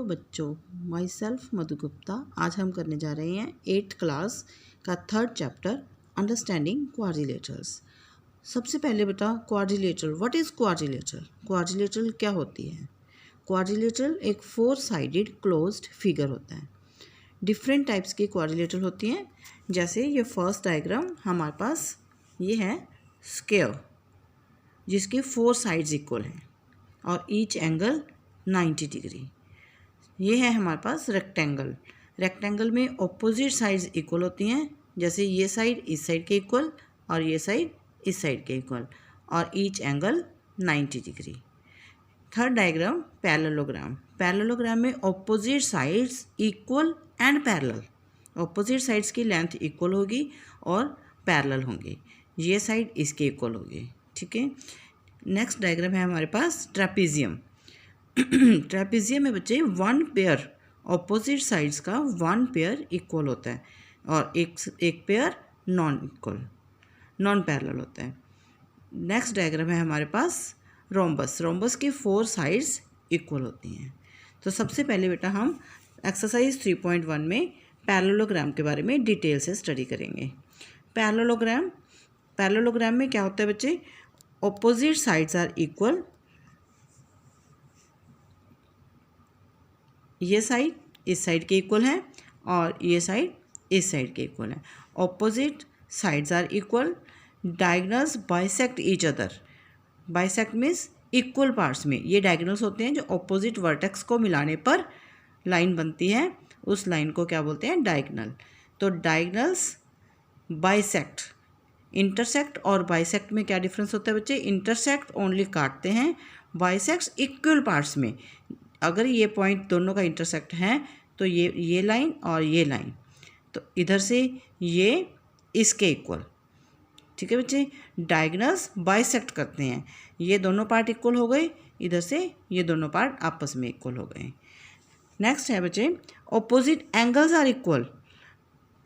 बच्चों, my self मधु गुप्ता। आज हम करने जा रहे हैं 8th क्लास का 3rd चैप्टर अंडरस्टैंडिंग क्वाड्रिलेटरल्स। सबसे पहले बेटा quadrilateral, what is quadrilateral? Quadrilateral क्या होती है? क्वाड्रिलेटरल एक 4 साइडेड क्लोज्ड फिगर होता है। डिफरेंट टाइप्स की क्वाड्रिलेटरल होती हैं। जैसे ये फर्स्ट डायग्राम हमारे पास ये है स्क्वायर, जिसके 4 साइड्स इक्वल हैं और ईच एंगल 90 डिग्री। ये है हमारे पास रेक्टेंगल। रेक्टेंगल में ऑपोजिट साइड्स इक्वल होती हैं, जैसे ये साइड इस साइड के इक्वल और ये साइड इस साइड के इक्वल, और each angle 90 degree. Third diagram parallelogram. Parallelogram में opposite sides equal and parallel. Opposite sides की लेंथ इक्वल होगी और पैरेलल होंगी। ये साइड इसके इक्वल होगी, ठीक है। नेक्स्ट डायग्राम है हमारे पास ट्रेपेजियम। ट्रेपेजियम में बच्चे 1 पेयर ऑपोजिट साइड्स का 1 पेयर इक्वल होता है और एक पेयर नॉन पैरेलल होता है। नेक्स्ट डायग्राम है हमारे पास रोम्बस। रोम्बस की 4 साइड्स इक्वल होती हैं। तो सबसे पहले बेटा हम एक्सरसाइज 3.1 में पैरेललोग्राम के बारे में डिटेल से स्टडी करेंगे। पैरेललोग्राम में क्या होता है बच्चे? Opposite sides are equal. ये साइड इस साइड के इक्वल है और ये साइड इस साइड के इक्वल है। Opposite sides are equal. Diagonals bisect each other. Bisect means equal parts में। ये डायगोनल्स होते हैं जो ऑपोजिट वर्टेक्स को मिलाने पर लाइन बनती है, उस लाइन को क्या बोलते हैं? डायगोनल। तो डायगोनल्स बाइसेक्ट। इंटरसेक्ट और बाइसेक्ट में क्या डिफरेंस होता है बच्चे? इंटरसेक्ट ओनली काटते हैं, बाइसेक्ट्स इक्वल पार्ट्स में। अगर ये पॉइंट दोनों का इंटरसेक्ट है तो ये लाइन और ये लाइन, तो इधर से ये इसके इक्वल, ठीक है बच्चे। डायगोनल्स बाइसेक्ट करते हैं, ये दोनों पार्ट इक्वल हो गए, इधर से ये दोनों पार्ट आपस में इक्वल हो गए। नेक्स्ट है बच्चे opposite angles are equal.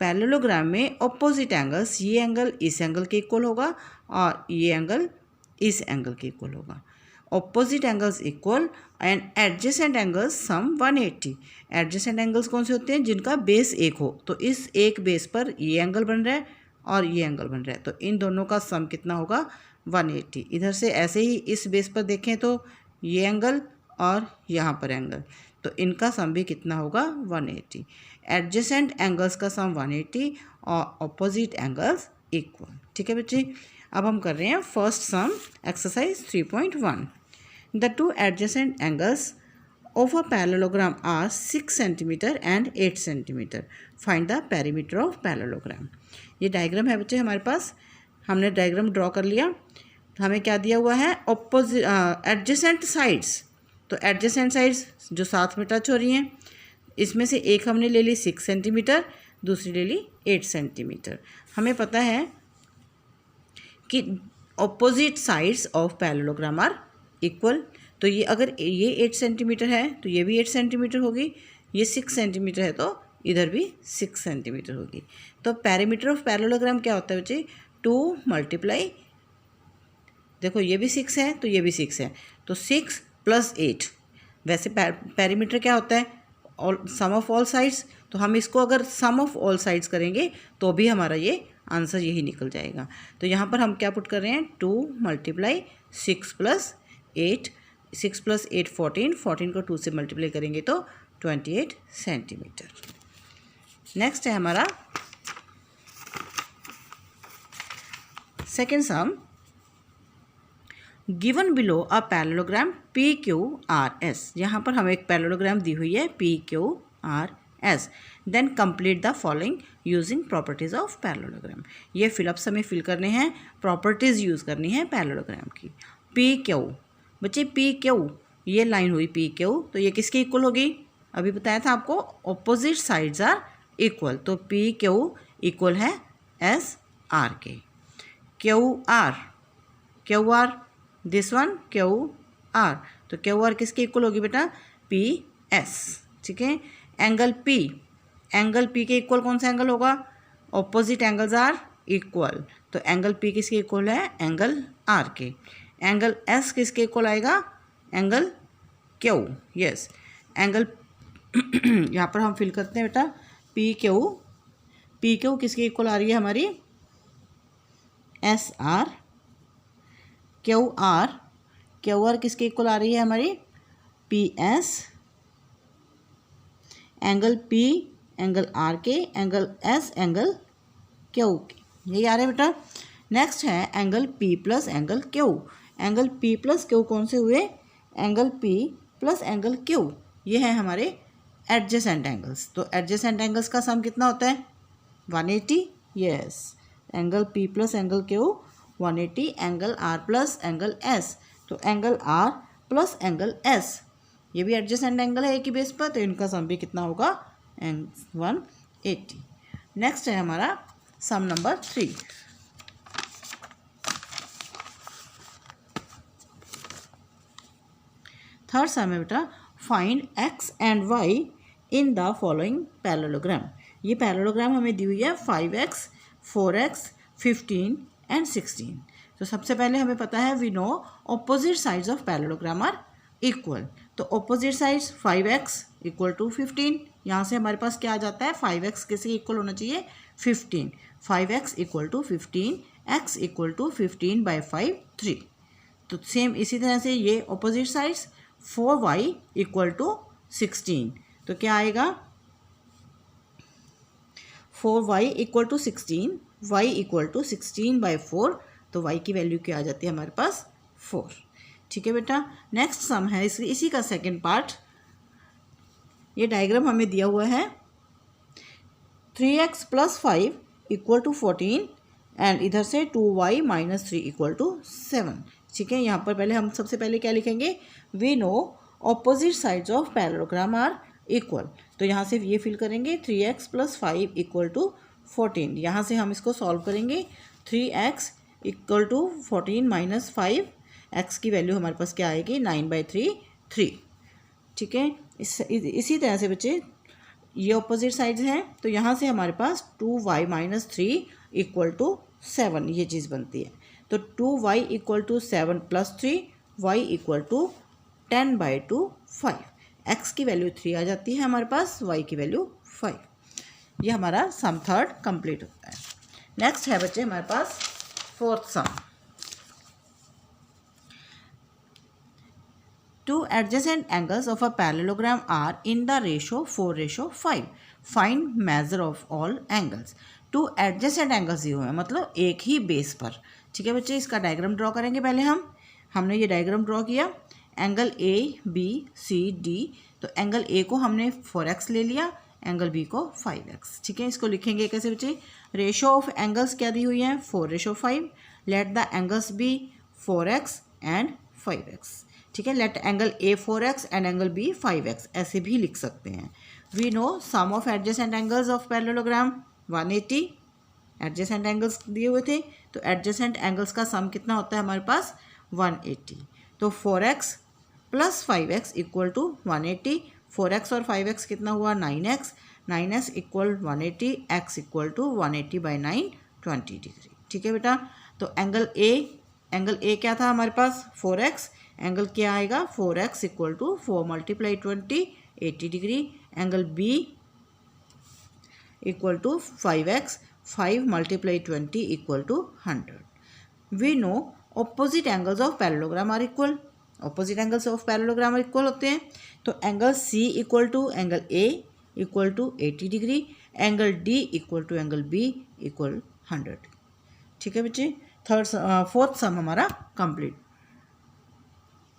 Parallelogram में ऑपोजिट एंगल्स, ये एंगल इस एंगल के इक्वल होगा और ये एंगल इस एंगल के इक्वल होगा। Opposite angles equal and adjacent angles sum 180। Adjacent angles कौन से होते हैं? जिनका बेस एक हो। तो इस एक बेस पर ये एंगल बन रहा है और ये एंगल बन रहा है, तो इन दोनों का सम कितना होगा? 180। इधर से ऐसे ही इस बेस पर देखें तो ये एंगल और यहाँ पर एंगल, तो इनका सम भी कितना होगा? 180। एडजेसेंट एंगल्स का सम 180 और ऑपोजिट एंगल्स इक्वल, ठीक है बच्चे। अब हम कर रहे हैं first sum exercise 3.1। The 2 adjacent angles of a parallelogram are 6 centimetre and 8 centimetre. Find the perimeter of parallelogram. ये डायग्राम है बच्चे हमारे पास, हमने डायग्राम ड्रॉ कर लिया। हमें क्या दिया हुआ है? Opposite adjacent sides. तो एडजेसेंट साइड्स जो साथ में टच हो रही हैं, इसमें से एक हमने ले ली 6 सेंटीमीटर, दूसरी ले ली 8 सेंटीमीटर। हमें पता है कि opposite sides of parallelogram are equal. तो ये अगर ये 8 सेंटीमीटर है तो ये भी 8 सेंटीमीटर होगी, ये 6 सेंटीमीटर है तो इधर भी 6 सेंटीमीटर होगी। तो पेरीमीटर ऑफ पैरेललोग्राम क्या होता है बच्चे? 2 मल्टीप्लाई, देखो ये भी 6 है तो ये भी 6 है, तो 6 + 8। वैसे पेरीमीटर क्या होता है? सम ऑफ ऑल साइड्स। तो हम इसको अगर सम ऑफ ऑल साइड्स करेंगे तो भी हमारा ये आंसर यही निकल जाएगा। तो यहाँ पर हम क्या पुट कर रहे हैं? 2 मल्टीप्लाई 6 + 8। 6 + 8 14, 14 को 2 से मल्टीप्लाई करेंगे तो 28 सेंटीमीटर। नेक्स्ट है हमारा second sum. Given below a parallelogram PQRS। यहाँ पर हमें एक पैरेललोग्राम दी हुई है PQRS। Then complete the following using properties of parallelogram. ये फिलअप्स हमें फिल करने हैं, प्रॉपर्टीज यूज़ करनी है पैरेललोग्राम की। PQ बच्चे, PQ ये लाइन हुई PQ, तो ये किसके इक्वल होगी? अभी बताया था आपको, ऑपोजिट साइड्स आर इक्वल। तो PQ इक्वल है SR के। QR दिस वन QR, तो QR किसके इक्वल होगी बेटा? PS, ठीक है। एंगल P के इक्वल कौन सा एंगल होगा? ऑपोजिट एंगल्स आर इक्वल, तो एंगल P किसके इक्वल है? एंगल R के। एंगल S किसके इक्वल आएगा? Angle Q, yes. एंगल यहाँ पर हम फिल करते हैं बेटा पी क्यू किसके इक्वल आ रही है हमारी, एस आर, क्यू आर किसके इक्वल आ रही है हमारी, P S, angle P angle R के, एंगल एस एंगल क्यू के, यही आ रहा है बेटा। नेक्स्ट है angle P plus angle Q. Angle P plus Q कौन से हुए, angle P plus angle Q, ये है हमारे एडजेसेंट एंगल्स। तो एडजेसेंट एंगल्स का सम कितना होता है, 180। Yes, angle P plus angle Q 180, angle R plus angle S, तो angle R plus angle S, ये भी एडजेसेंट एंगल है एक ही बेस पर, तो इनका सम भी कितना होगा, 180। नेक्स्ट है हमारा सम नंबर 3। थर्ड सम है बेटा, find x and y in the following parallelogram. ये पैरेललोग्राम हमें दी हुई है 5x, 4x, 15 एंड 16। तो सबसे पहले हमें पता है we know opposite sides of parallelogram are equal. तो opposite sides 5x equal to 15, यहाँ से हमारे पास क्या आ जाता है, 5x किसके इक्वल होना चाहिए, 15, 5x equal to 15, x equal to 15/5 3। तो सेम इसी तरह से ये opposite sides 4y equal to 16, तो क्या आएगा, 4y equal to 16, y equal to 16/4, तो y की वैल्यू क्या आ जाती है हमारे पास, 4। ठीक है बेटा। नेक्स्ट सम है इसी का सेकंड पार्ट। ये डायग्राम हमें दिया हुआ है 3x + 5 इक्वल टू 14 एंड इधर से 2y - 3 इक्वल टू 7। ठीक है, यहाँ पर पहले हम सबसे पहले क्या लिखेंगे, we know opposite sides of parallelogram are equal. तो यहाँ से ये फिल करेंगे 3x + 5 इक्वल टू 14। यहाँ से हम इसको सॉल्व करेंगे, 3x इक्वल टू 14 - 5, x की वैल्यू हमारे पास क्या आएगी, 9/3 3। ठीक है, इसी तरह से बच्चे ये ऑपोजिट साइड्स हैं, तो यहाँ से हमारे पास 2y - 3 इक्वल टू 7 ये चीज़ बनती है। तो 2y equal to 7 + 3, y equal to 10/2 5, x की वैल्यू 3 आ जाती है हमारे पास, y की वैल्यू 5। ये हमारा सम थर्ड कंप्लीट होता है। नेक्स्ट है बच्चे हमारे पास fourth sum. Two adjacent angles of a parallelogram are in the ratio 4:5. Find measure of all angles. Two adjacent angles दिए हुए हैं, मतलब एक ही बेस पर। ठीक है बच्चे, इसका डायग्राम ड्रॉ करेंगे पहले हमने ये डायग्राम ड्रॉ किया, angle A B C D. तो एंगल ए को हमने 4x ले लिया, एंगल बी को 5x। ठीक है, इसको लिखेंगे कैसे बच्चे, रेशो ऑफ एंगल्स क्या दी हुई है, 4:5। Let the angles B 4x and 5x। ठीक है, let angle A 4x and angle B 5x, ऐसे भी लिख सकते हैं। We know sum of adjacent angles of parallelogram 180। Adjacent angles दिए हुए थे, तो एडजेसेंट एंगल्स का सम कितना होता है हमारे पास, 180। तो 4x + 5x equal to 180, 4x और 5x कितना हुआ, 9x, 9x equal 180, x equal to 180/9 20 degree. ठीक है बेटा, तो एंगल ए क्या था हमारे पास, 4x, एंगल क्या आएगा, 4x equal to 4 × 20 80 degree. Angle B equal to 5x, 5 × 20 equal to 100। We know opposite angles of parallelogram are equal. Opposite angles of parallelogram equal होते हैं, तो angle C equal to angle A equal to 80 degree, angle D equal to angle B equal 100। ठीक है बच्चे, fourth सम हमारा complete.